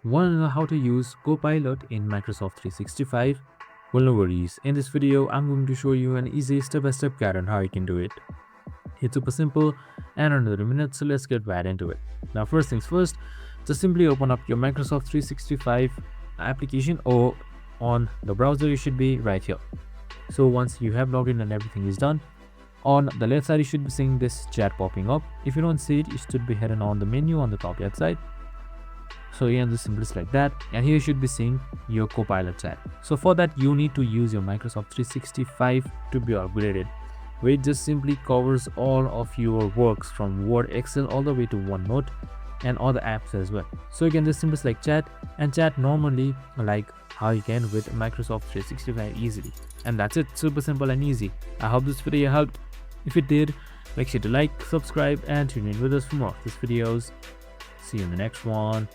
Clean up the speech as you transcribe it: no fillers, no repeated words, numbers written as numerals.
Want to know how to use Copilot in Microsoft 365? Well, no worries. In this video, I'm going to show you an easy step-by-step guide on how you can do it. It's super simple and under a minute, so let's get right into it. Now, first things first, just simply open up your Microsoft 365 application, or on the browser, you should be right here. So once you have logged in and everything is done, on the left side, you should be seeing this chat popping up. If you don't see it, you should be heading on the menu on the top left side. So yeah, just simply select that, and here you should be seeing your Copilot chat. So for that, you need to use your Microsoft 365 to be upgraded, where it just simply covers all of your works from Word, Excel, all the way to OneNote and other apps as well. So you can just simply select chat and chat normally like how you can with Microsoft 365 easily. And that's it, super simple and easy. I hope this video helped. If it did, make sure to like, subscribe, and tune in with us for more of these videos. See you in the next one.